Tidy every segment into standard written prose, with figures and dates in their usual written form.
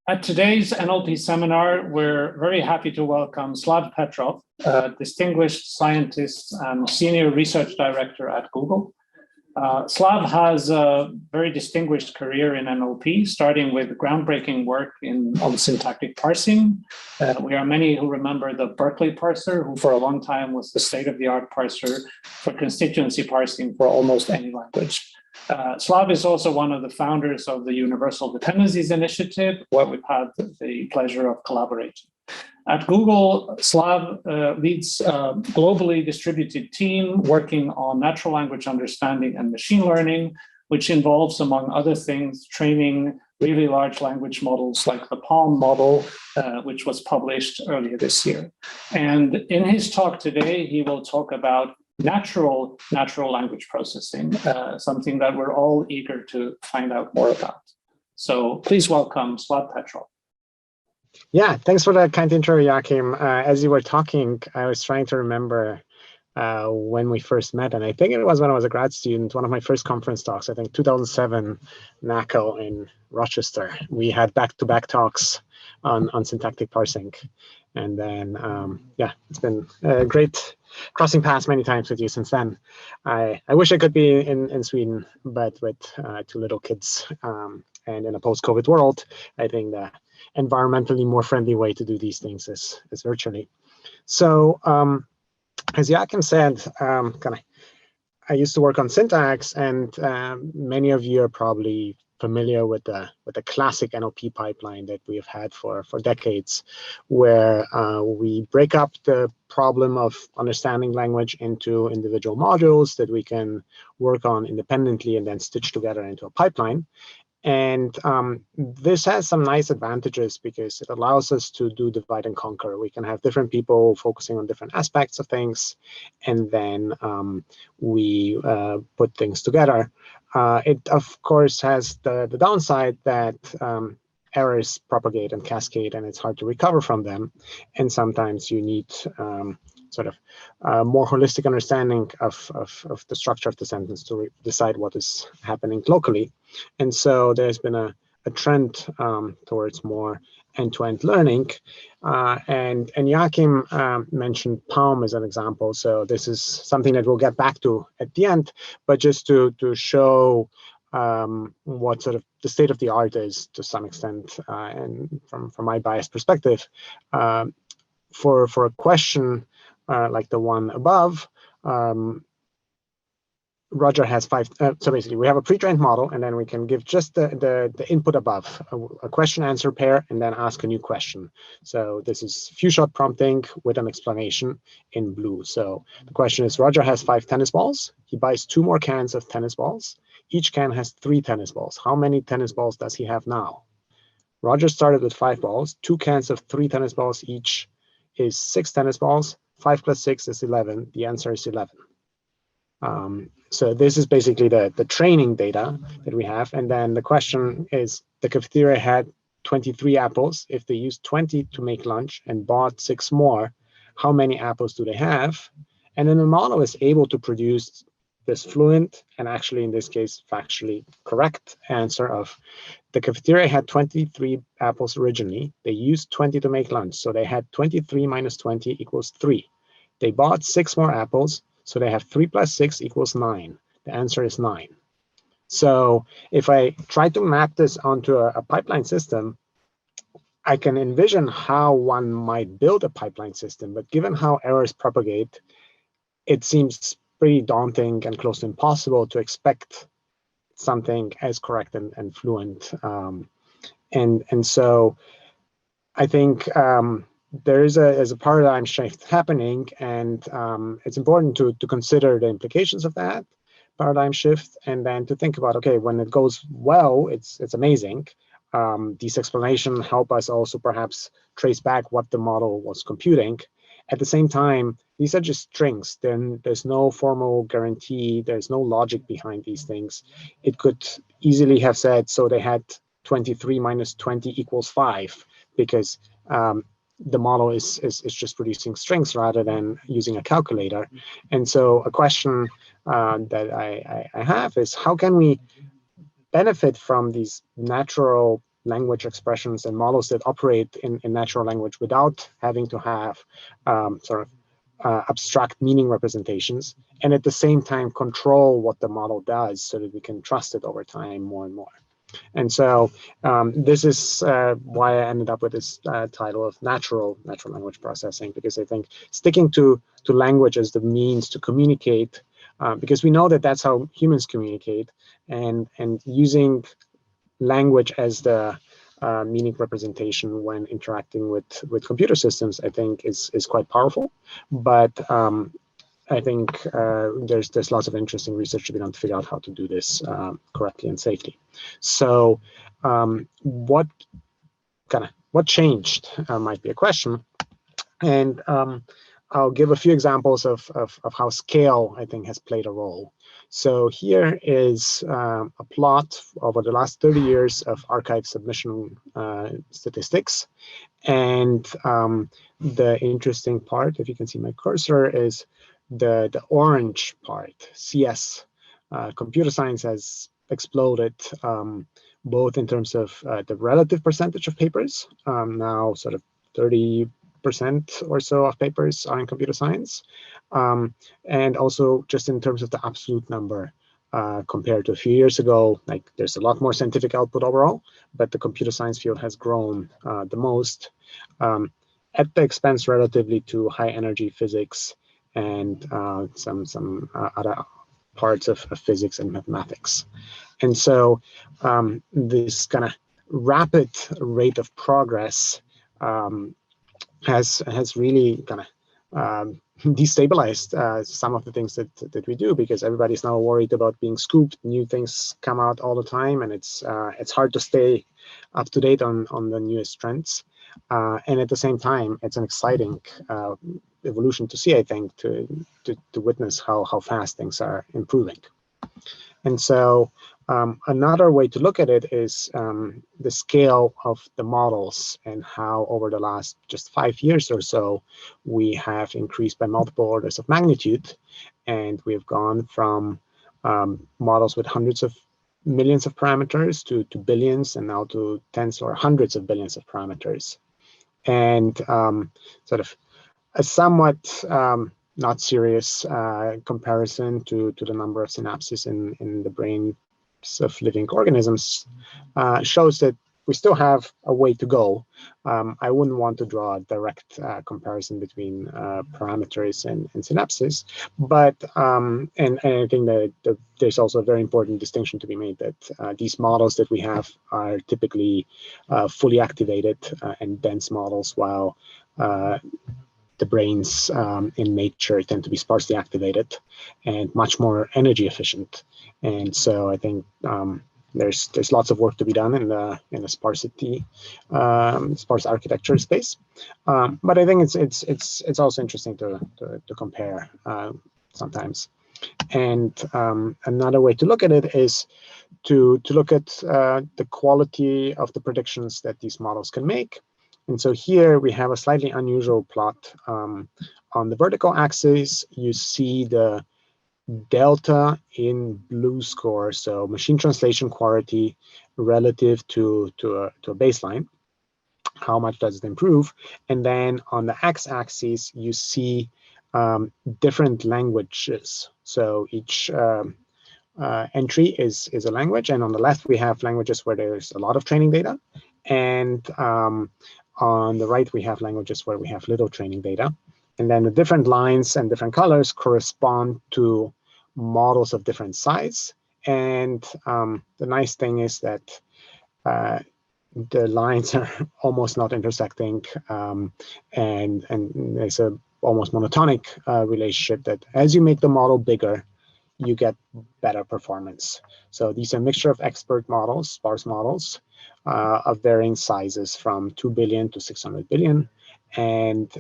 At today's NLP seminar, we're very happy to welcome Slav Petrov, a distinguished scientist and senior research director at Google. Slav has a very distinguished career in NLP, starting with groundbreaking work on syntactic parsing. We are many who remember the Berkeley parser, who for a long time was the state-of-the-art parser for constituency parsing for almost any language. Slav is also one of the founders of the Universal Dependencies Initiative, where we've had the pleasure of collaborating. At Google, Slav leads a globally distributed team working on natural language understanding and machine learning, which involves, among other things, training really large language models like the PaLM model, which was published earlier this year. And in his talk today, he will talk about natural language processing, something that we're all eager to find out more about. So please welcome Slav Petrov. Yeah, thanks for that kind intro, Joachim. As you were talking, I was trying to remember when we first met, and I think it was when I was a grad student, one of my first conference talks, I think 2007, NACO in Rochester. We had back-to-back talks on syntactic parsing. And then, yeah, it's been great crossing paths many times with you since then. I wish I could be in Sweden, but with two little kids and in a post-COVID world, I think the environmentally more friendly way to do these things is virtually. So as Joachim said, I used to work on syntax, and many of you are probably familiar with the classic NLP pipeline that we have had for decades, where we break up the problem of understanding language into individual modules that we can work on independently and then stitch together into a pipeline. And this has some nice advantages because it allows us to do divide and conquer. We can have different people focusing on different aspects of things, and then we put things together. It, of course, has the downside that errors propagate and cascade, and it's hard to recover from them. And sometimes you need sort of more holistic understanding of the structure of the sentence to decide what is happening locally. And so there's been a trend towards more end-to-end learning. And Joachim mentioned PaLM as an example. So this is something that we'll get back to at the end, but just to show what sort of the state of the art is to some extent, and from my biased perspective, for a question like the one above, Roger has five. So basically, we have a pre-trained model, and then we can give just the input above, a question-answer pair, and then ask a new question. So this is few-shot prompting with an explanation in blue. So the question is, Roger has 5 tennis balls. He buys 2 more cans of tennis balls. Each can has 3 tennis balls. How many tennis balls does he have now? Roger started with 5 balls. 2 cans of 3 tennis balls each is 6 tennis balls. 5 plus 6 is 11. The answer is 11. So this is basically the training data that we have. And then the question is, the cafeteria had 23 apples. If they used 20 to make lunch and bought 6 more, how many apples do they have? And then the model is able to produce this fluent, and actually in this case, factually correct answer of the cafeteria had 23 apples originally. They used 20 to make lunch. So they had 23 minus 20 equals 3. They bought 6 more apples. So they have 3 plus 6 equals 9. The answer is 9. So if I try to map this onto a pipeline system, I can envision how one might build a pipeline system. But given how errors propagate, it seems pretty daunting and close to impossible to expect something as correct and fluent. And so I think there is a paradigm shift happening, and it's important to consider the implications of that paradigm shift, and then to think about, okay, when it goes well, it's amazing. These explanations help us also perhaps trace back what the model was computing. At the same time, these are just strings. Then there's no formal guarantee. There's no logic behind these things. It could easily have said, so they had 23 minus 20 equals 5, because the model is just producing strings rather than using a calculator. And so a question that I have is, how can we benefit from these natural language expressions and models that operate in natural language without having to have abstract meaning representations, and at the same time control what the model does so that we can trust it over time more and more. And so this is why I ended up with this title of natural language processing, because I think sticking to language as the means to communicate, because we know that that's how humans communicate, and using language as the meaning representation when interacting with computer systems, I think is quite powerful. But I think there's lots of interesting research to be done to figure out how to do this correctly and safely. So what changed might be a question. And I'll give a few examples of how scale, I think, has played a role. So here is a plot over the last 30 years of archive submission statistics. And the interesting part, if you can see my cursor, is the orange part, CS. Computer science has exploded, both in terms of the relative percentage of papers. Now sort of 30% or so of papers are in computer science. And also just in terms of the absolute number, compared to a few years ago, like there's a lot more scientific output overall, but the computer science field has grown the most, at the expense relatively to high energy physics and some other parts of physics and mathematics. And so this kind of rapid rate of progress has really kind of destabilized some of the things that we do, because everybody's now worried about being scooped. New things come out all the time, and it's hard to stay up to date on the newest trends. And at the same time, it's an exciting evolution to see, I think, to witness how fast things are improving. And so another way to look at it is the scale of the models, and how over the last just 5 years or so, we have increased by multiple orders of magnitude. And we've gone from models with hundreds of millions of parameters to billions, and now to tens or hundreds of billions of parameters. And sort of a somewhat not serious comparison to the number of synapses in the brains of living organisms shows that we still have a way to go. I wouldn't want to draw a direct comparison between parameters and synapses, but and I think that there's also a very important distinction to be made, that these models that we have are typically fully activated and dense models, while the brains in nature tend to be sparsely activated and much more energy efficient. And so I think there's lots of work to be done in the sparsity, sparse architecture space. But I think it's also interesting to compare sometimes. And another way to look at it is to look at the quality of the predictions that these models can make. And so here we have a slightly unusual plot. On the vertical axis, you see the delta in blue score, so machine translation quality relative to a baseline. How much does it improve? And then on the x-axis, you see different languages. So each entry is a language, and on the left we have languages where there's a lot of training data, and on the right we have languages where we have little training data. And then the different lines and different colors correspond to models of different size. And the nice thing is that the lines are almost not intersecting, and there's a almost monotonic relationship that as you make the model bigger, you get better performance. So these are a mixture of expert models, sparse models, of varying sizes from 2 billion to 600 billion. And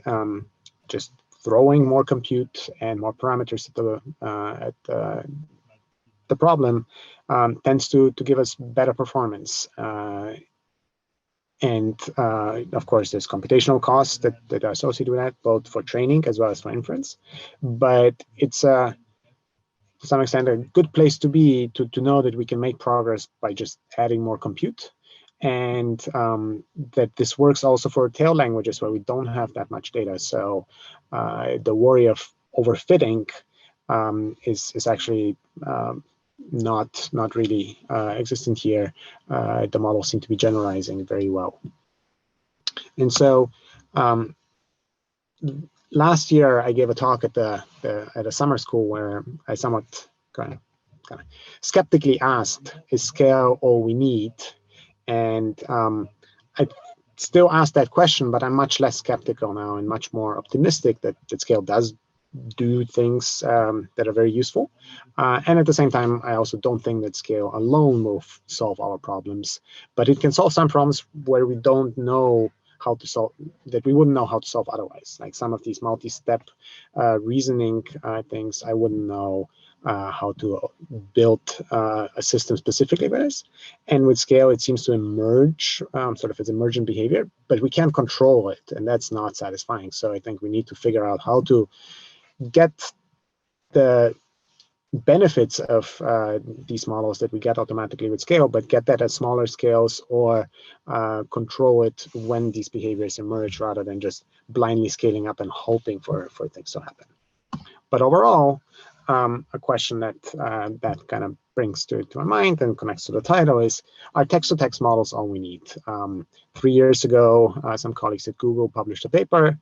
just throwing more compute and more parameters at the problem tends to give us better performance. And of course, there's computational costs that are associated with that, both for training as well as for inference. But it's to some extent a good place to be, to know that we can make progress by just adding more compute. and that this works also for tail languages where we don't have that much data. So the worry of overfitting is actually not really existent here. The models seem to be generalizing very well. And so last year I gave a talk at a summer school where I somewhat kind of skeptically asked, is scale all we need? And I still ask that question, but I'm much less skeptical now and much more optimistic that scale does do things that are very useful. And at the same time, I also don't think that scale alone will solve our problems, but it can solve some problems where we don't know how to solve, that we wouldn't know how to solve otherwise. Like some of these multi-step reasoning things, I wouldn't know how to build a system specifically with this. And with scale, it seems to emerge, sort of as emergent behavior, but we can't control it, and that's not satisfying. So I think we need to figure out how to get the benefits of these models that we get automatically with scale, but get that at smaller scales, or control it when these behaviors emerge, rather than just blindly scaling up and hoping for things to happen. But overall, a question that that kind of brings to my mind and connects to the title is, are text-to-text models all we need? 3 years ago, some colleagues at Google published a paper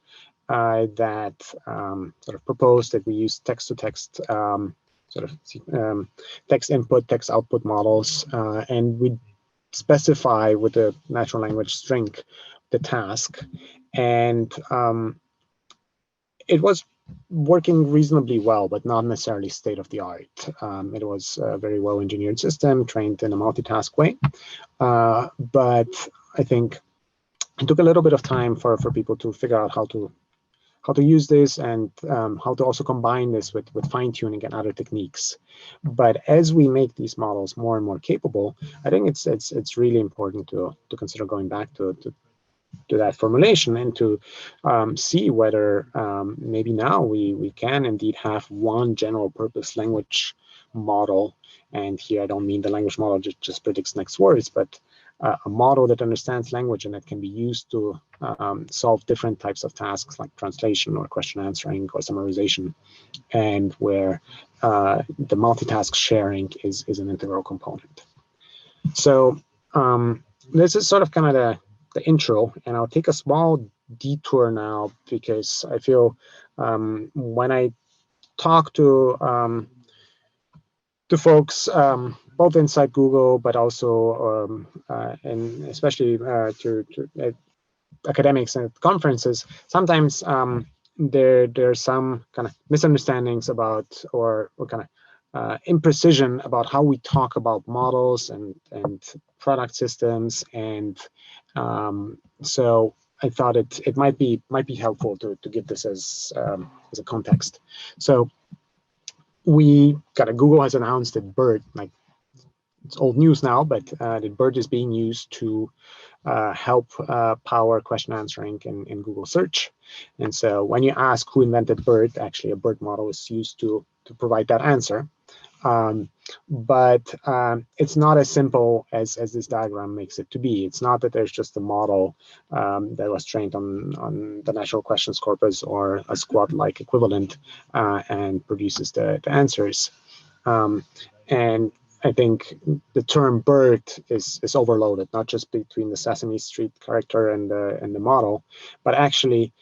that sort of proposed that we use text-to-text text input, text output models, and we specify with the natural language string the task. And it was working reasonably well, but not necessarily state of the art. It was a very well engineered system, trained in a multitask way. But I think it took a little bit of time for people to figure out how to use this, and how to also combine this with fine-tuning and other techniques. But as we make these models more and more capable, I think it's really important to consider going back to that formulation, and to see whether maybe now we can indeed have one general purpose language model. And here I don't mean the language model just predicts next words, but a model that understands language and that can be used to solve different types of tasks like translation or question answering or summarization, and where the multitask sharing is an integral component. So this is sort of kind of the intro, and I'll take a small detour now, because I feel when I talk to folks both inside Google, but also and especially to academics and conferences, sometimes there's some kind of misunderstandings about, or kind of imprecision about how we talk about models and product systems. And so I thought it might be helpful to give this as a context. So Google has announced that BERT, like, it's old news now, but that BERT is being used to help power question answering in Google search. And so when you ask who invented BERT, actually a BERT model is used to provide that answer. But it's not as simple as this diagram makes it to be. It's not that there's just a model that was trained on the natural questions corpus or a squad-like equivalent and produces the answers. And I think the term BERT is overloaded, not just between the Sesame Street character and the model, but actually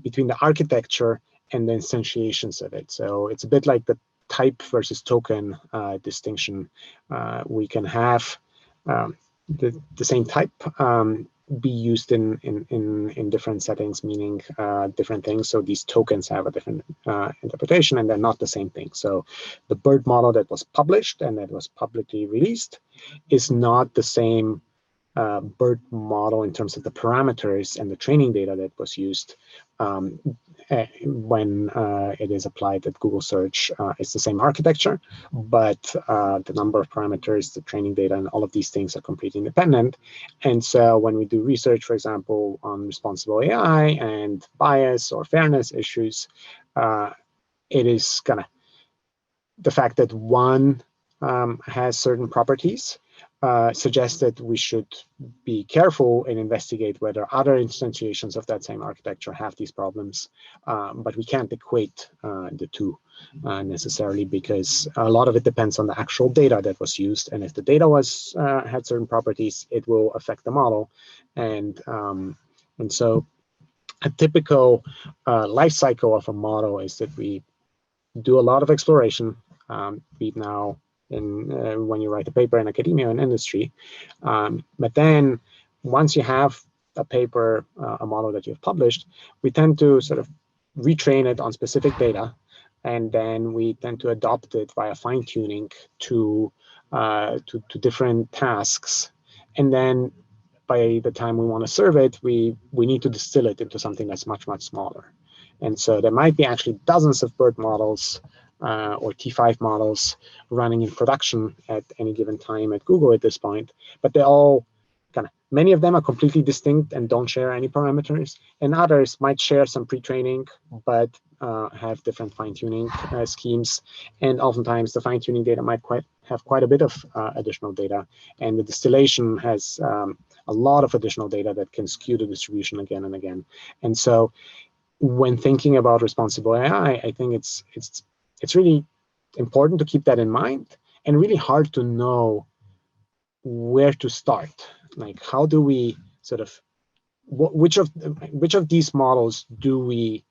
between the architecture and the instantiations of it. So it's a bit like the type versus token distinction. We can have the same type be used in different settings, meaning different things. So these tokens have a different interpretation, and they're not the same thing. So the BERT model that was published and that was publicly released is not the same BERT model in terms of the parameters and the training data that was used when it is applied at Google search. It's the same architecture, but the number of parameters, the training data, and all of these things are completely independent. And so when we do research, for example, on responsible AI and bias or fairness issues, it is kind of the fact that one has certain properties suggested we should be careful and investigate whether other instantiations of that same architecture have these problems. But we can't equate the two necessarily, because a lot of it depends on the actual data that was used. And if the data was had certain properties, it will affect the model. And so a typical life cycle of a model is that we do a lot of exploration, be it now in when you write a paper in academia and industry. But then once you have a paper, a model that you've published, we tend to sort of retrain it on specific data, and then we tend to adopt it via fine-tuning to different tasks. And then by the time we want to serve it, we need to distill it into something that's much, much smaller. And so there might be actually dozens of BERT models or T5 models running in production at any given time at Google at this point, but they're all many of them are completely distinct and don't share any parameters, and others might share some pre-training, but have different fine-tuning schemes. And oftentimes the fine-tuning data might have quite a bit of additional data, and the distillation has a lot of additional data that can skew the distribution again and again. And so when thinking about responsible AI, I think it's really important to keep that in mind, and really hard to know where to start. Like, how do we sort of, which of these models do we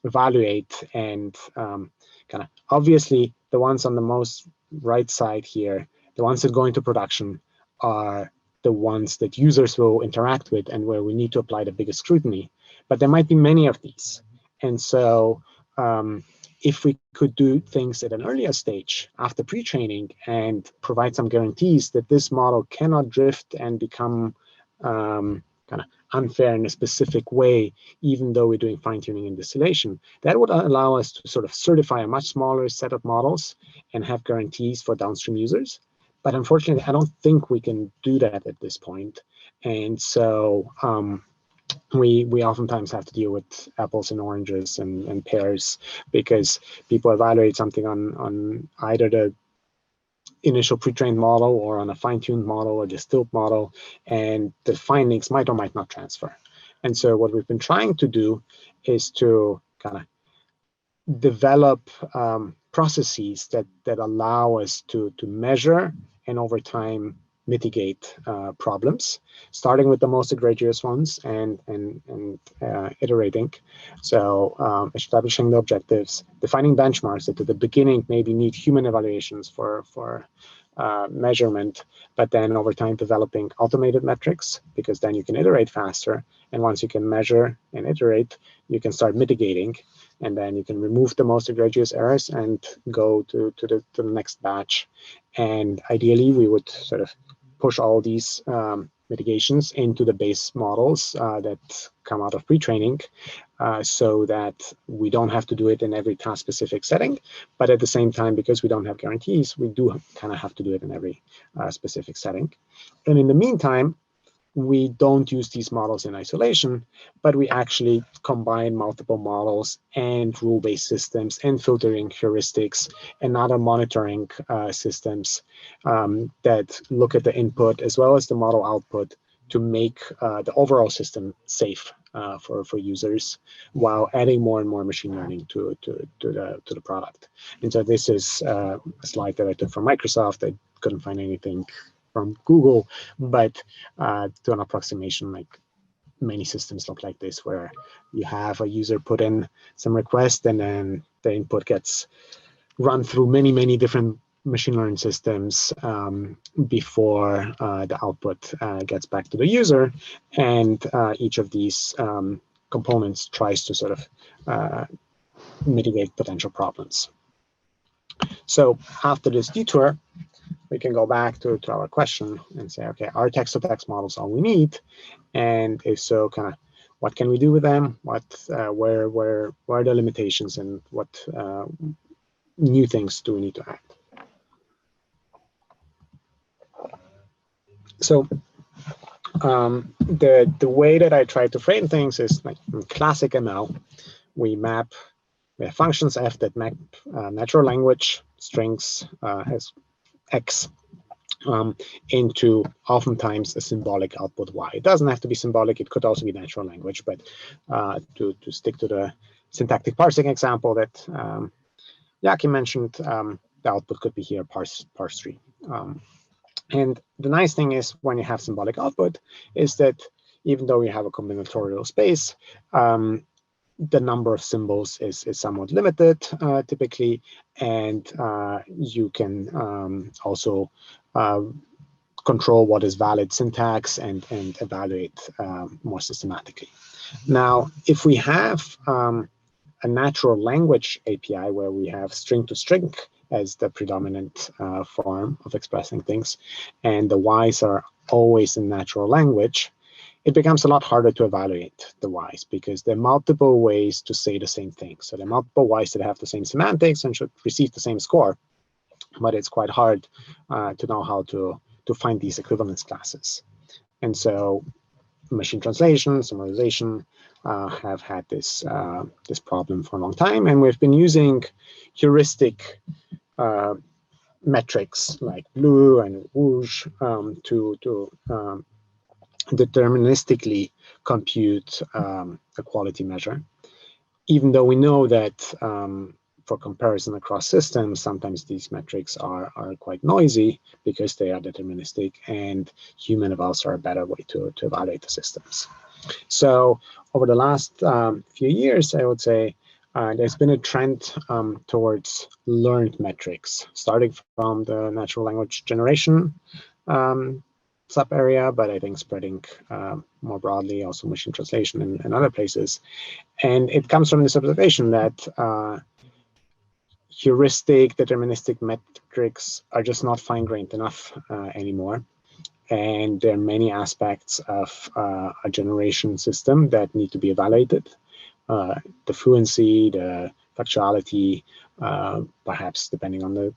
evaluate? And obviously the ones on the most right side here, the ones that go into production, are the ones that users will interact with and where we need to apply the biggest scrutiny. But there might be many of these. And so if we could do things at an earlier stage after pre-training and provide some guarantees that this model cannot drift and become unfair in a specific way, even though we're doing fine-tuning and distillation, that would allow us to sort of certify a much smaller set of models and have guarantees for downstream users. But unfortunately, I don't think we can do that at this point. And so we oftentimes have to deal with apples and oranges and pears, because people evaluate something on either the initial pre-trained model or on a fine-tuned model or distilled model, and the findings might or might not transfer. And so what we've been trying to do is to develop processes that allow us to measure and over time mitigate problems, starting with the most egregious ones and iterating. So establishing the objectives, defining benchmarks that at the beginning maybe need human evaluations for measurement, but then over time developing automated metrics, because then you can iterate faster. And once you can measure and iterate, you can start mitigating, and then you can remove the most egregious errors and go to the next batch. And ideally, we would sort of push all these mitigations into the base models that come out of pre-training, so that we don't have to do it in every task-specific setting. But at the same time, because we don't have guarantees, we do kind of have to do it in every specific setting. And in the meantime, we don't use these models in isolation, but we actually combine multiple models and rule-based systems and filtering heuristics and other monitoring systems that look at the input as well as the model output to make the overall system safe for users, while adding more and more machine learning to the product. And so this is a slide that I took from Microsoft. I couldn't find anything from Google, but to an approximation, like many systems look like this, where you have a user put in some request, and then the input gets run through many different machine learning systems before the output gets back to the user. And each of these components tries to sort of mitigate potential problems. So after this detour, we can go back to our question and say, okay, are text-to-text models all we need? And if so, what can we do with them? What, where are the limitations, and what new things do we need to add? So the way that I try to frame things is like in classic ML. We have functions F that map natural language strings as X into oftentimes a symbolic output Y. It doesn't have to be symbolic. It could also be natural language. But to stick to the syntactic parsing example that Yaki mentioned, the output could be here parse tree. And the nice thing is when you have symbolic output is that even though you have a combinatorial space, the number of symbols is somewhat limited typically, and you can also control what is valid syntax and evaluate more systematically. Now, if we have a natural language API where we have string to string as the predominant form of expressing things, and the Ys are always in natural language, it becomes a lot harder to evaluate the Ys because there are multiple ways to say the same thing. So there are multiple Ys that have the same semantics and should receive the same score, but it's quite hard to know how to find these equivalence classes. And so machine translation, summarization have had this problem for a long time, and we've been using heuristic metrics like BLEU and WOOSH to deterministically compute a quality measure, even though we know that for comparison across systems, sometimes these metrics are quite noisy because they are deterministic, and human evals are a better way to evaluate the systems. So over the last few years, I would say there's been a trend towards learned metrics, starting from the natural language generation sub area, but I think spreading more broadly, also machine translation and other places. And it comes from this observation that heuristic deterministic metrics are just not fine-grained enough anymore. And there are many aspects of a generation system that need to be evaluated. The fluency, the factuality, perhaps depending on the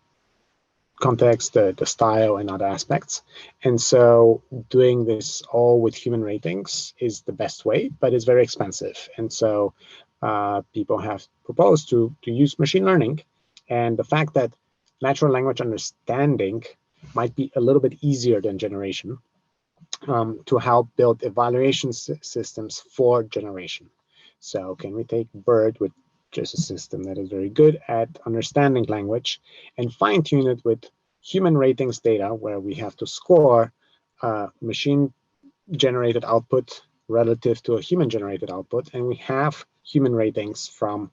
context, the style, and other aspects. And so doing this all with human ratings is the best way, but it's very expensive. And so people have proposed to use machine learning. And the fact that natural language understanding might be a little bit easier than generation to help build evaluation systems for generation. So can we take BERT, which is a system that is very good at understanding language, and fine-tune it with human ratings data where we have to score machine-generated output relative to a human-generated output, and we have human ratings from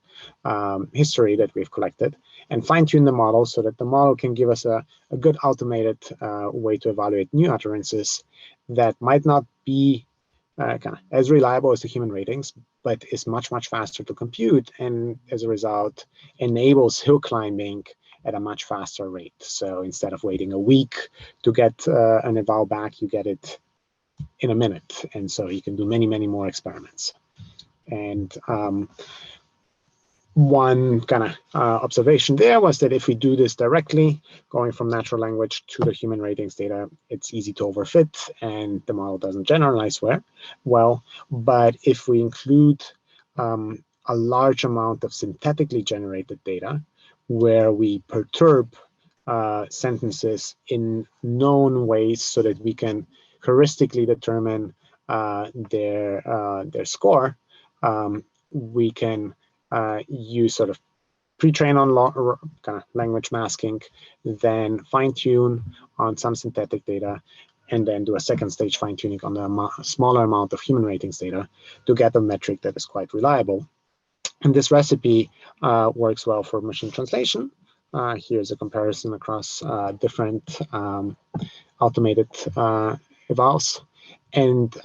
history that we've collected, and fine-tune the model so that the model can give us a good automated way to evaluate new utterances that might not be kind of as reliable as the human ratings, but is much, much faster to compute, and as a result, enables hill climbing at a much faster rate. So instead of waiting a week to get an eval back, you get it in a minute. And so you can do many, many more experiments. And one kind of observation there was that if we do this directly, going from natural language to the human ratings data, it's easy to overfit and the model doesn't generalize well. But if we include a large amount of synthetically generated data, where we perturb sentences in known ways so that we can heuristically determine their score, we can use sort of pre-train on kind of language masking, then fine-tune on some synthetic data, and then do a second stage fine-tuning on a smaller amount of human ratings data to get a metric that is quite reliable. And this recipe works well for machine translation. Here's a comparison across different automated evals. And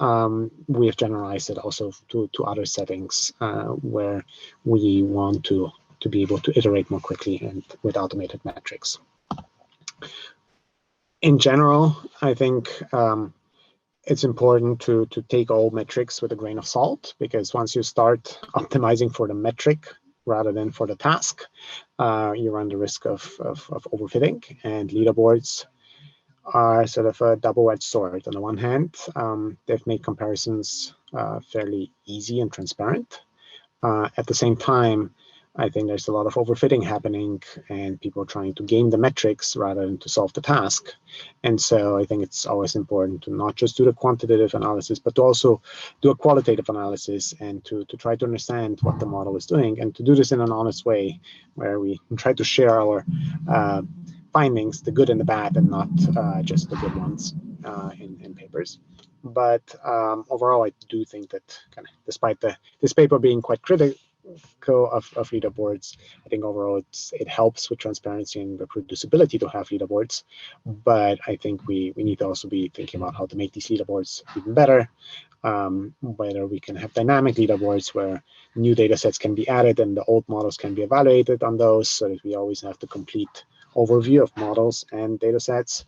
we have generalized it also to other settings where we want to be able to iterate more quickly and with automated metrics. In general, I think it's important to take all metrics with a grain of salt, because once you start optimizing for the metric rather than for the task, you run the risk of overfitting. And leaderboards are sort of a double-edged sword. On the one hand, they've made comparisons fairly easy and transparent. At the same time, I think there's a lot of overfitting happening and people trying to game the metrics rather than to solve the task. And so I think it's always important to not just do the quantitative analysis, but to also do a qualitative analysis and to try to understand what the model is doing, and to do this in an honest way where we try to share our findings, the good and the bad, and not just the good ones in papers. But overall, I do think that despite this paper being quite critical of leaderboards, I think overall it helps with transparency and reproducibility to have leaderboards. But I think we need to also be thinking about how to make these leaderboards even better. Whether we can have dynamic leaderboards where new data sets can be added and the old models can be evaluated on those, so that we always have the complete overview of models and data sets,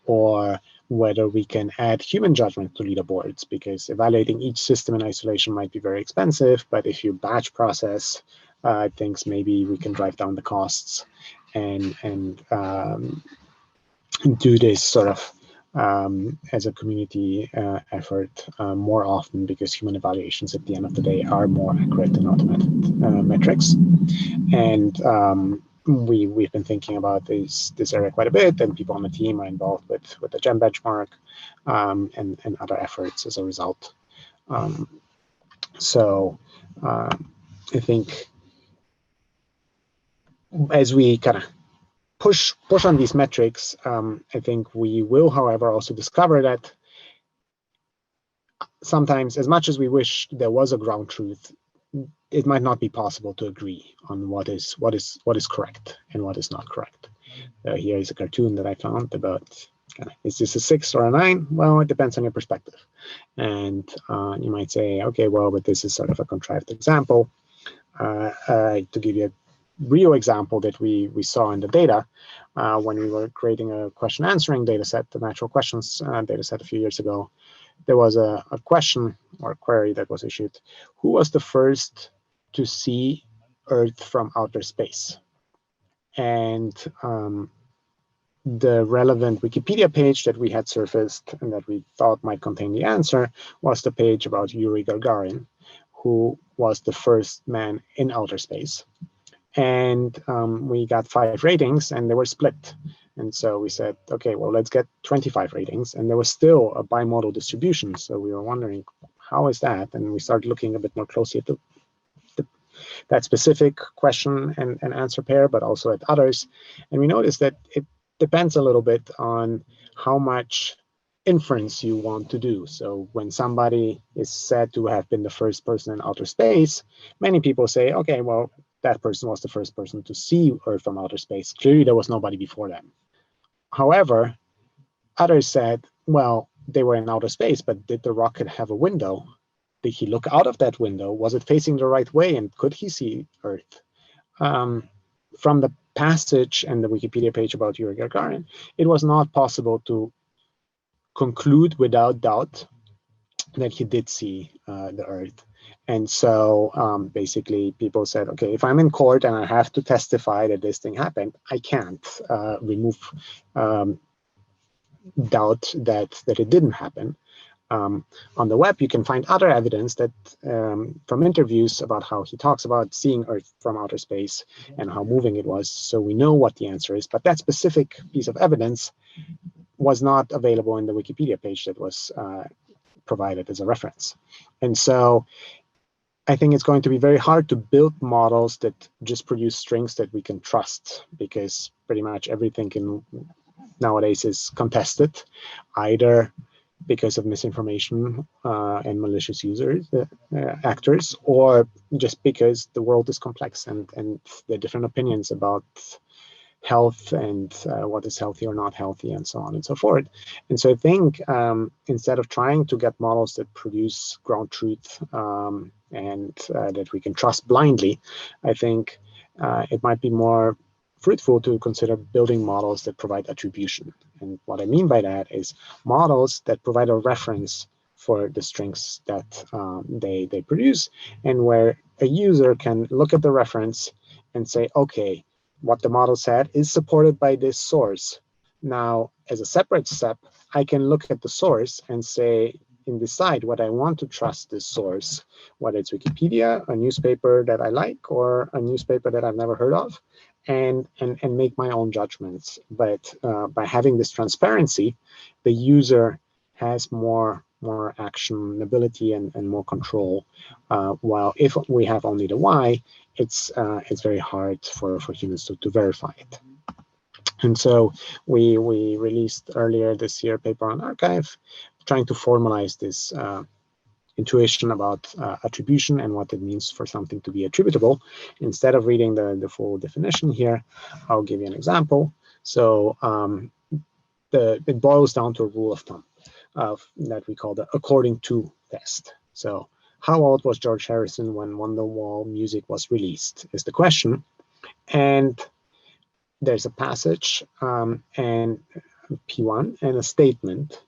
or whether we can add human judgment to leaderboards, because evaluating each system in isolation might be very expensive. But if you batch process things, maybe we can drive down the costs and do this sort of as a community effort more often, because human evaluations at the end of the day are more accurate than automated metrics. And we've been thinking about this area quite a bit, and people on the team are involved with the GEM benchmark and other efforts as a result. So I think as we kind of push on these metrics, I think we will, however, also discover that sometimes, as much as we wish there was a ground truth, it might not be possible to agree on what is correct and what is not correct. Here is a cartoon that I found about, is this a 6 or a 9? Well, it depends on your perspective. And you might say, okay, well, but this is sort of a contrived example. To give you a real example that we saw in the data when we were creating a question answering data set, the natural questions data set a few years ago, there was a question or a query that was issued. Who was the first to see Earth from outer space? And the relevant Wikipedia page that we had surfaced and that we thought might contain the answer was the page about Yuri Gagarin, who was the first man in outer space. And we got 5 ratings, and they were split. And so we said, okay, well, let's get 25 ratings. And there was still a bimodal distribution. So we were wondering, how is that? And we started looking a bit more closely at that specific question and answer pair, but also at others. And we noticed that it depends a little bit on how much inference you want to do. So when somebody is said to have been the first person in outer space, many people say, okay, well, that person was the first person to see Earth from outer space. Clearly, there was nobody before them. However, others said, well, they were in outer space, but did the rocket have a window? Did he look out of that window? Was it facing the right way? And could he see Earth? From the passage and the Wikipedia page about Yuri Gagarin, it was not possible to conclude without doubt that he did see the Earth. And so basically people said, okay, if I'm in court and I have to testify that this thing happened, I can't remove doubt that it didn't happen. On the web, you can find other evidence that from interviews about how he talks about seeing Earth from outer space and how moving it was. So we know what the answer is. But that specific piece of evidence was not available in the Wikipedia page that was provided as a reference. And so I think it's going to be very hard to build models that just produce strings that we can trust, because pretty much everything nowadays is contested, either because of misinformation and malicious actors, or just because the world is complex and there are different opinions about health and what is healthy or not healthy, and so on and so forth. And so I think instead of trying to get models that produce ground truth and that we can trust blindly, I think it might be more fruitful to consider building models that provide attribution. And what I mean by that is models that provide a reference for the strings that they produce, and where a user can look at the reference and say, okay, what the model said is supported by this source. Now, as a separate step, I can look at the source and say, and decide whether I want to trust this source, whether it's Wikipedia, a newspaper that I like, or a newspaper that I've never heard of, and make my own judgments. But by having this transparency, the user has more actionability and more control. While if we have only the why, it's very hard for humans to verify it. And so we released earlier this year a paper on arXiv, trying to formalize this intuition about attribution and what it means for something to be attributable. Instead of reading the full definition here, I'll give you an example. So it boils down to a rule of thumb that we call the according to test. So how old was George Harrison when Wonderwall music was released is the question. And there's a passage and P1 and a statement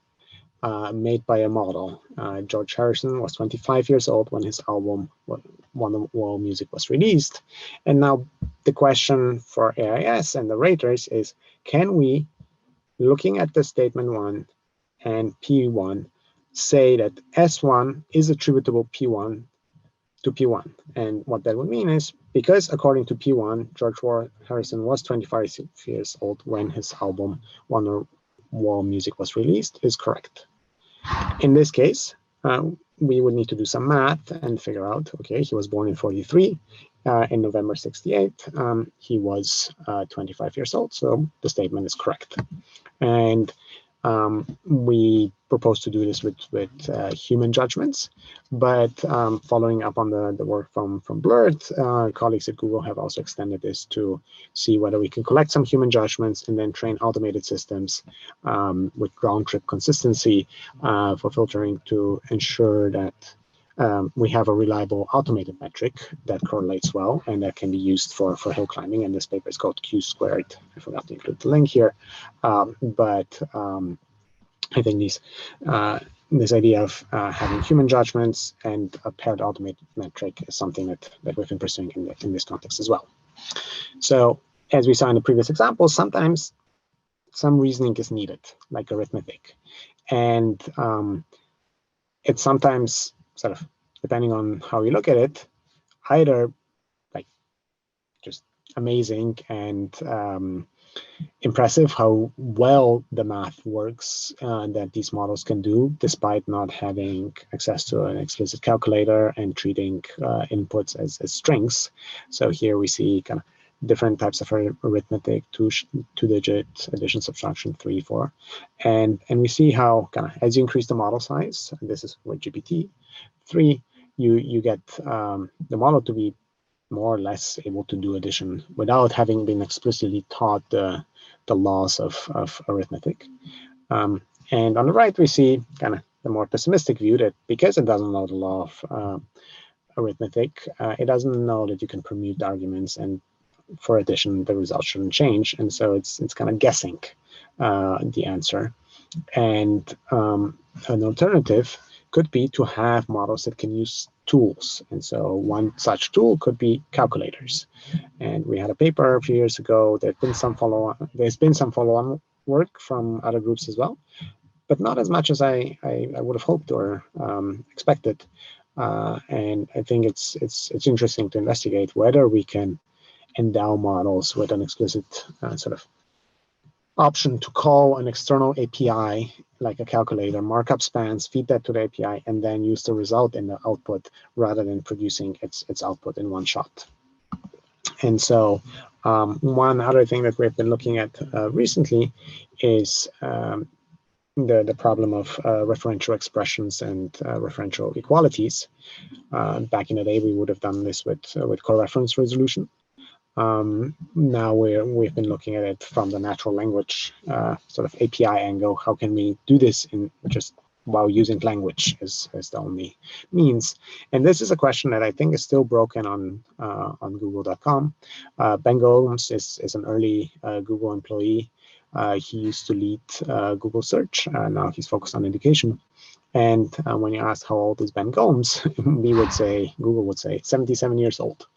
made by a model. George Harrison was 25 years old when his album Wonderwall Music was released. And now the question for AIS and the raters is, can we, looking at the statement 1 and P1, say that S1 is attributable P1 to P1? And what that would mean is, because according to P1, George Harrison was 25 years old when his album Wonderwall Music was released, is correct. In this case, we would need to do some math and figure out, okay, he was born in 43. In November 68, he was 25 years old, so the statement is correct. And we propose to do this with human judgments, but following up on the work from Blurred, colleagues at Google have also extended this to see whether we can collect some human judgments and then train automated systems with round trip consistency for filtering to ensure that we have a reliable automated metric that correlates well and that can be used for hill climbing. And this paper is called Q squared. I forgot to include the link here, but I think this idea of having human judgments and a paired automated metric is something that we've been pursuing in this context as well. So as we saw in the previous example, sometimes some reasoning is needed, like arithmetic. And it's sometimes sort of, depending on how you look at it, either like just amazing and impressive how well the math works that these models can do, despite not having access to an explicit calculator and treating inputs as strings. So here we see kind of different types of arithmetic, two-digit addition, subtraction, 3, 4. And we see how kind of as you increase the model size, and this is with GPT-3, you get the model to be more or less able to do addition without having been explicitly taught the laws of arithmetic. And on the right, we see kind of the more pessimistic view that because it doesn't know the law of arithmetic, it doesn't know that you can permute arguments, and for addition, the result shouldn't change. And so it's kind of guessing the answer. And an alternative could be to have models that can use tools. And so one such tool could be calculators. And we had a paper a few years ago. There's been some follow-on work from other groups as well, but not as much as I would have hoped or expected. And I think it's interesting to investigate whether we can endow models with an explicit sort of option to call an external API, like a calculator, markup spans, feed that to the API, and then use the result in the output rather than producing its output in one shot. And so one other thing that we've been looking at recently is the problem of referential expressions and referential equalities. Back in the day, we would have done this with coreference resolution. Now we've been looking at it from the natural language sort of API angle. How can we do this in just while using language as the only means? And this is a question that I think is still broken on Google.com. Ben Gomes is an early Google employee. He used to lead Google search. Now he's focused on education. And when you ask how old is Ben Gomes, Google would say 77 years old.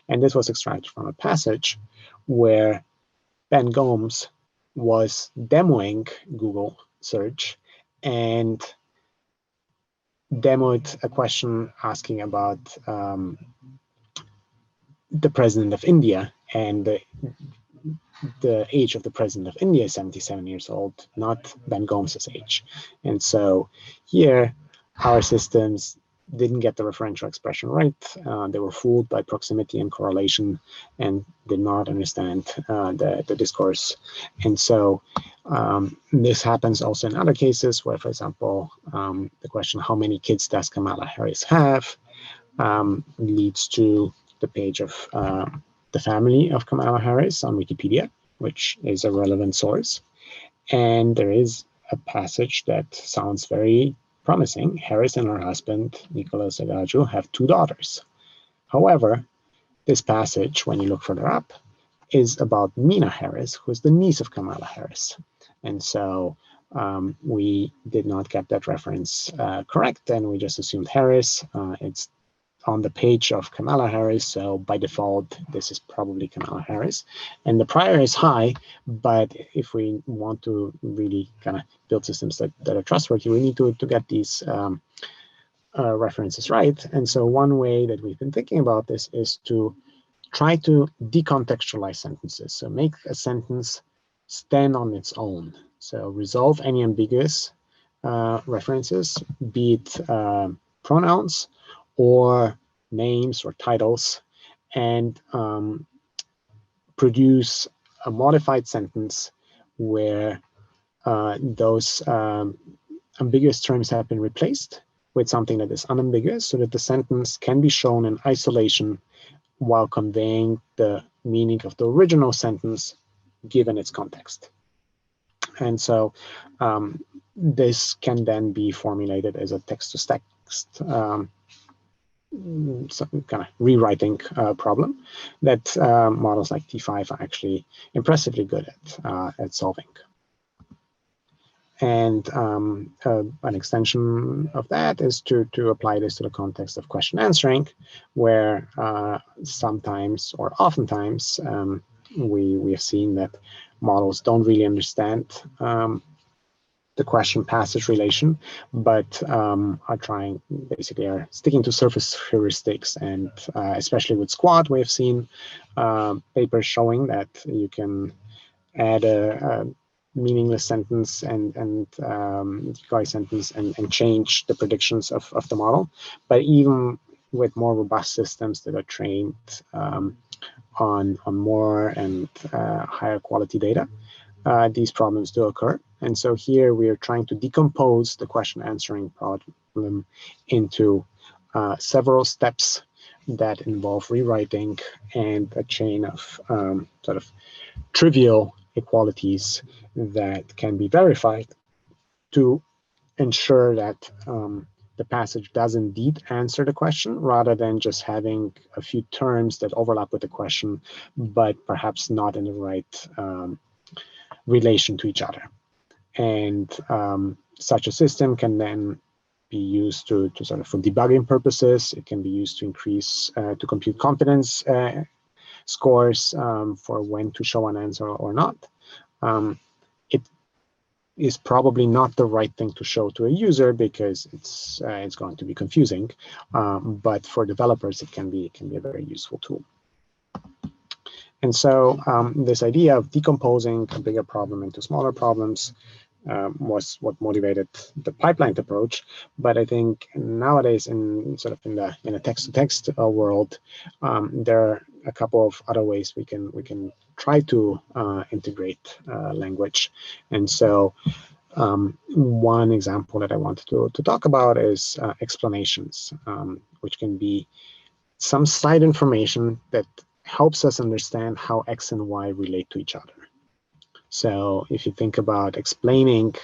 And this was extracted from a passage where Ben Gomes was demoing Google search, and demoed a question asking about the president of India, and the age of the president of India is 77 years old, not Ben Gomes's age. And so here, our systems didn't get the referential expression right. They were fooled by proximity and correlation and did not understand the discourse. And so this happens also in other cases where, for example, the question, how many kids does Kamala Harris have, leads to the page of the family of Kamala Harris on Wikipedia, which is a relevant source. And there is a passage that sounds very promising. Harris and her husband, Nicholas Agaju, have 2 daughters. However, this passage, when you look further up, is about Mina Harris, who is the niece of Kamala Harris. And so we did not get that reference correct, and we just assumed Harris. It's on the page of Kamala Harris, so by default, this is probably Kamala Harris. And the prior is high, but if we want to really kind of build systems that are trustworthy, we need to get these references right. And so one way that we've been thinking about this is to try to decontextualize sentences. So make a sentence stand on its own. So resolve any ambiguous references, be it pronouns or names or titles, and produce a modified sentence where those ambiguous terms have been replaced with something that is unambiguous, so that the sentence can be shown in isolation while conveying the meaning of the original sentence given its context. And so this can then be formulated as a text-to-text some kind of rewriting problem that models like T5 are actually impressively good at solving. And an extension of that is to apply this to the context of question answering, where sometimes or oftentimes we have seen that models don't really understand the question passage relation, but are sticking to surface heuristics. And especially with Squad, we have seen papers showing that you can add a meaningless sentence and decoy sentence and change the predictions of the model. But even with more robust systems that are trained on more and higher quality data, these problems do occur. And so here we are trying to decompose the question answering problem into several steps that involve rewriting and a chain of sort of trivial equalities that can be verified to ensure that the passage does indeed answer the question, rather than just having a few terms that overlap with the question, but perhaps not in the right relation to each other. And such a system can then be used to sort of for debugging purposes. It can be used to increase, to compute confidence scores for when to show an answer or not. It is probably not the right thing to show to a user because it's going to be confusing. But for developers, it can be a very useful tool. And so this idea of decomposing a bigger problem into smaller problems was what motivated the pipelined approach. But I think nowadays, in a text-to-text world, there are a couple of other ways we can try to integrate language. And so one example that I wanted to talk about is explanations, which can be some side information that helps us understand how X and Y relate to each other. So if you think about explaining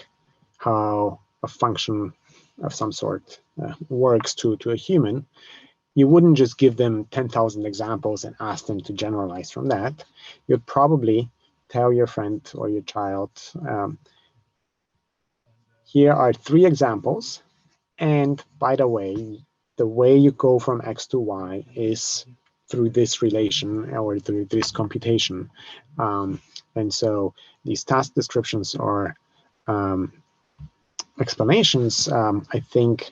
how a function of some sort works to a human, you wouldn't just give them 10,000 examples and ask them to generalize from that. You'd probably tell your friend or your child, here are 3 examples. And by the way you go from X to Y is through this relation or through this computation. And so these task descriptions or explanations, I think,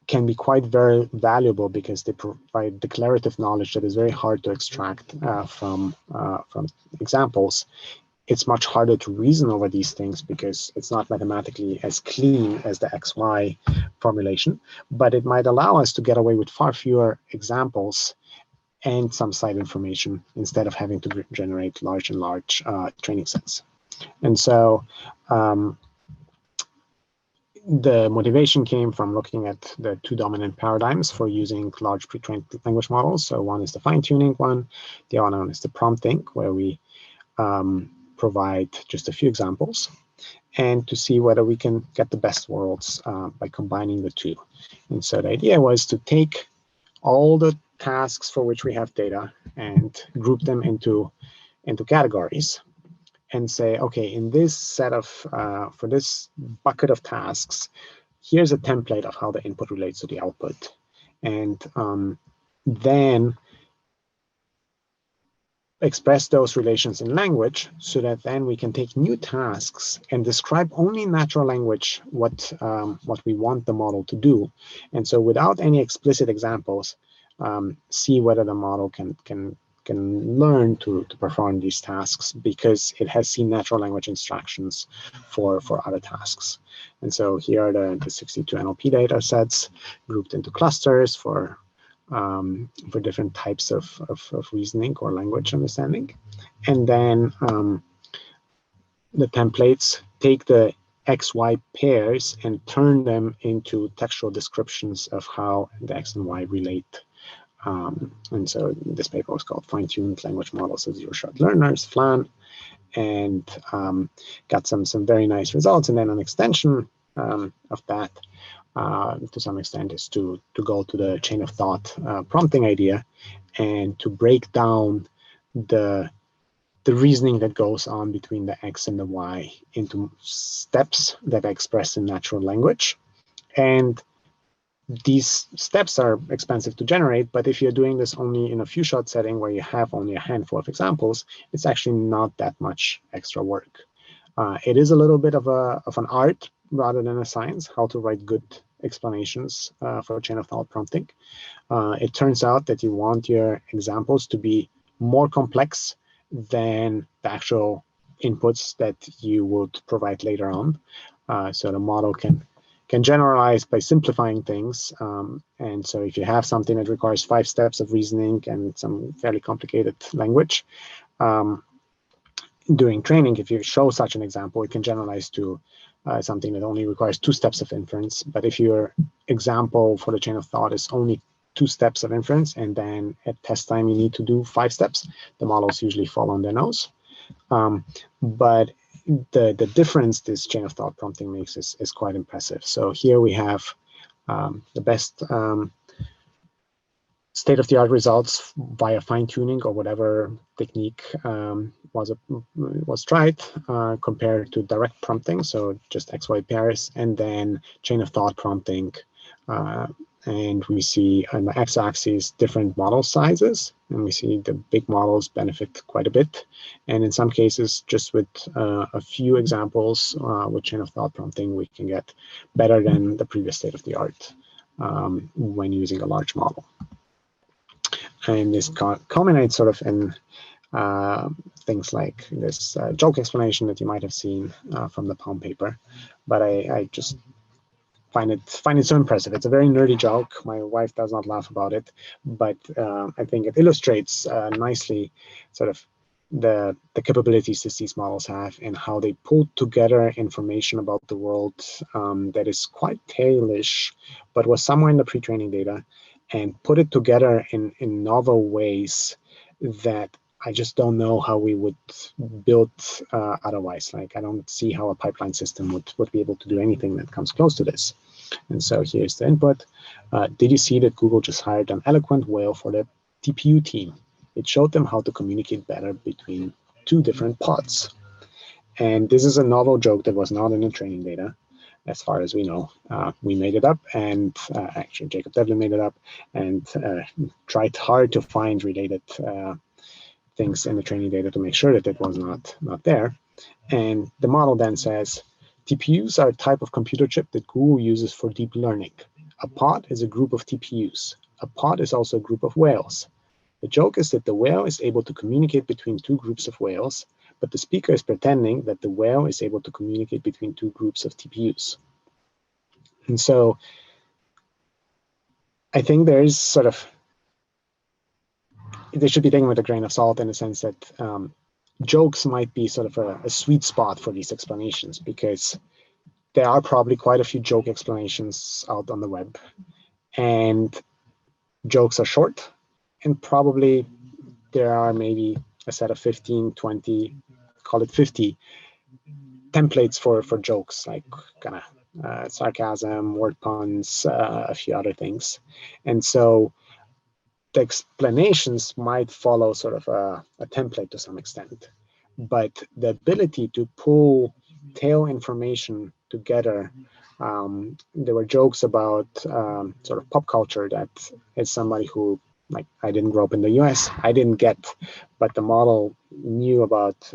can be quite very valuable because they provide declarative knowledge that is very hard to extract from examples. It's much harder to reason over these things because it's not mathematically as clean as the XY formulation, but it might allow us to get away with far fewer examples and some side information instead of having to generate large training sets. And so the motivation came from looking at the two dominant paradigms for using large pre-trained language models. So one is the fine-tuning one, the other one is the prompting, where we provide just a few examples, and to see whether we can get the best worlds by combining the two. And so the idea was to take all the tasks for which we have data and group them into categories and say, okay, in this set of, for this bucket of tasks, here's a template of how the input relates to the output. And then express those relations in language so that then we can take new tasks and describe only in natural language what we want the model to do. And so without any explicit examples, see whether the model can learn to perform these tasks because it has seen natural language instructions for other tasks. And so here are the 62 NLP data sets grouped into clusters for different types of reasoning or language understanding. And then the templates take the XY pairs and turn them into textual descriptions of how the X and Y relate. And so this paper was called Fine-Tuned Language Models of Zero-Shot Learners, FLAN, and got some very nice results. And then an extension of that to some extent is to go to the chain of thought prompting idea and to break down the reasoning that goes on between the X and the Y into steps that are expressed in natural language. And these steps are expensive to generate, but if you're doing this only in a few shot setting where you have only a handful of examples, it's actually not that much extra work. It is a little bit of an art rather than a science, how to write good explanations for chain of thought prompting. It turns out that you want your examples to be more complex than the actual inputs that you would provide later on. So the model can generalize by simplifying things. And so if you have something that requires 5 steps of reasoning and some fairly complicated language, during training, if you show such an example, it can generalize to something that only requires 2 steps of inference. But if your example for the chain of thought is only 2 steps of inference, and then at test time you need to do 5 steps, the models usually fall on their nose. But the difference this chain of thought prompting makes is quite impressive. So here we have the best state-of-the-art results via fine-tuning or whatever technique was tried compared to direct prompting, so just XY pairs, and then chain of thought prompting. And we see on the x-axis different model sizes, and we see the big models benefit quite a bit. And in some cases, just with a few examples with chain of thought prompting, we can get better than the previous state-of-the-art when using a large model. And this culminates sort of in things like this joke explanation that you might have seen from the Palm paper. But I just find it so impressive. It's a very nerdy joke. My wife does not laugh about it, but I think it illustrates nicely sort of the capabilities that these models have and how they pull together information about the world that is quite tailish, but was somewhere in the pre-training data, and put it together in novel ways that I just don't know how we would build otherwise. Like, I don't see how a pipeline system would be able to do anything that comes close to this. And so here's the input. Did you see that Google just hired an eloquent whale for the TPU team? It showed them how to communicate better between 2 different pods. And this is a novel joke that was not in the training data, as far as we know. We made it up, and actually Jacob Devlin made it up, and tried hard to find related things in the training data to make sure that it was not there. And the model then says, TPUs are a type of computer chip that Google uses for deep learning. A pod is a group of TPUs. A pod is also a group of whales. The joke is that the whale is able to communicate between two groups of whales, but the speaker is pretending that the whale is able to communicate between two groups of TPUs. And so I think there is sort of, they should be taken with a grain of salt in the sense that jokes might be sort of a sweet spot for these explanations, because there are probably quite a few joke explanations out on the web, and jokes are short, and probably there are maybe a set of 15, 20, call it 50 templates for jokes, like kind of sarcasm, word puns, a few other things. And so the explanations might follow sort of a template to some extent, but the ability to pull tail information together. There were jokes about sort of pop culture that as somebody who, like, I didn't grow up in the US, I didn't get, but the model knew about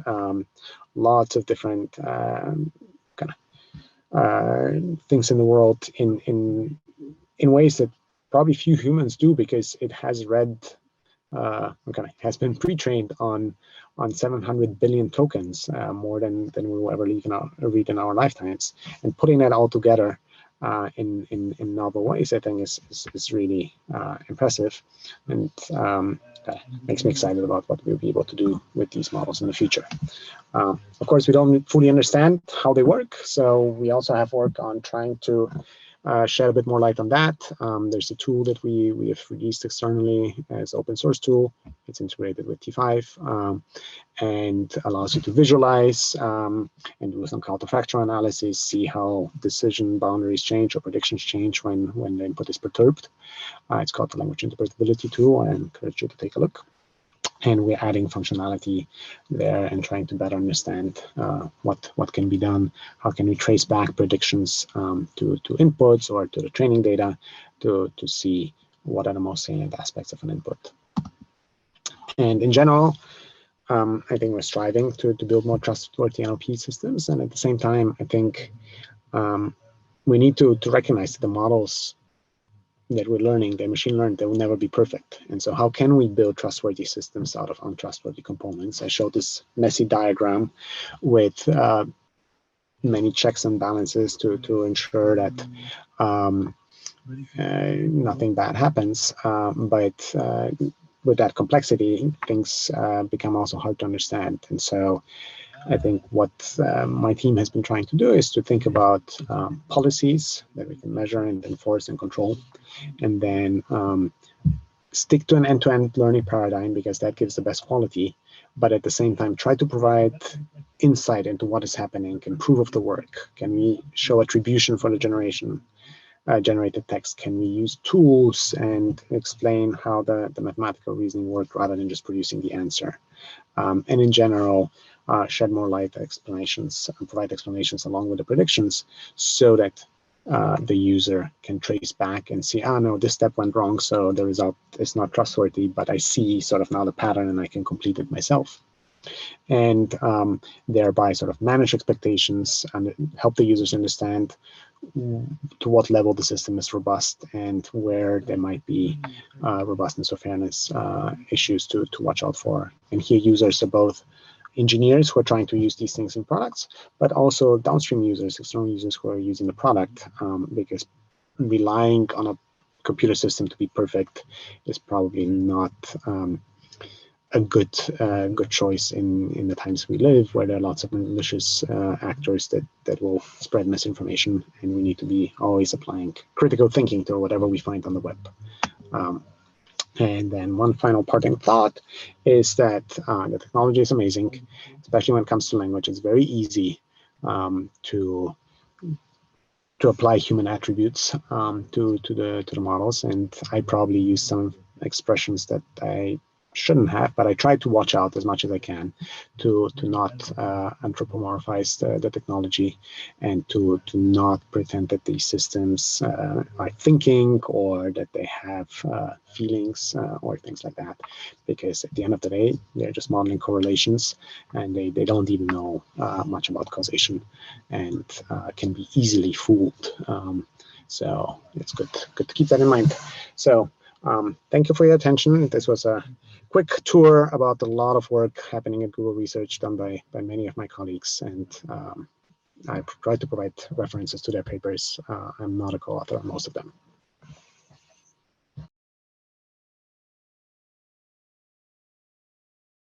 lots of different kind of things in the world in ways that probably few humans do, because it has read, has been pre-trained on 700 billion tokens, more than we will ever read in our lifetimes. And putting that all together in novel ways, I think is really impressive, and makes me excited about what we'll be able to do with these models in the future. Of course, we don't fully understand how they work, so we also have work on trying to shed a bit more light on that. There's a tool that we have released externally as open source tool. It's integrated with T5 and allows you to visualize and do some counterfactual analysis, see how decision boundaries change or predictions change when the input is perturbed. It's called the language interpretability tool. I encourage you to take a look. And we're adding functionality there and trying to better understand what can be done. How can we trace back predictions to inputs or to the training data to see what are the most salient aspects of an input. And in general, I think we're striving to build more trustworthy NLP systems. And at the same time, I think we need to recognize that the models that we're learning, the machine learned, they will never be perfect. And so how can we build trustworthy systems out of untrustworthy components? I showed this messy diagram with many checks and balances to ensure that nothing bad happens. But with that complexity, things become also hard to understand. And so I think what my team has been trying to do is to think about policies that we can measure and enforce and control, and then stick to an end-to-end learning paradigm, because that gives the best quality, but at the same time try to provide insight into what is happening, can prove of the work. Can we show attribution for the generated text? Can we use tools and explain how the mathematical reasoning worked rather than just producing the answer? And in general, shed more light explanations and provide explanations along with the predictions, so that the user can trace back and see, no, this step went wrong, so the result is not trustworthy, but I see sort of now the pattern and I can complete it myself. And thereby sort of manage expectations and help the users understand to what level the system is robust and where there might be robustness or fairness issues to watch out for. And here users are both engineers who are trying to use these things in products, but also downstream users, external users who are using the product, because relying on a computer system to be perfect is probably not a good choice in the times we live, where there are lots of malicious actors that will spread misinformation, and we need to be always applying critical thinking to whatever we find on the web. And then one final parting thought is that the technology is amazing, especially when it comes to language. It's very easy to apply human attributes to the models, and I probably use some expressions that I shouldn't have, but I try to watch out as much as I can to not anthropomorphize the technology, and to not pretend that these systems are thinking, or that they have feelings or things like that, because at the end of the day, they're just modeling correlations, and they don't even know much about causation, and can be easily fooled. So it's good to keep that in mind. So thank you for your attention. This was a quick tour about a lot of work happening at Google Research done by many of my colleagues, and I tried to provide references to their papers. I'm not a co-author on most of them.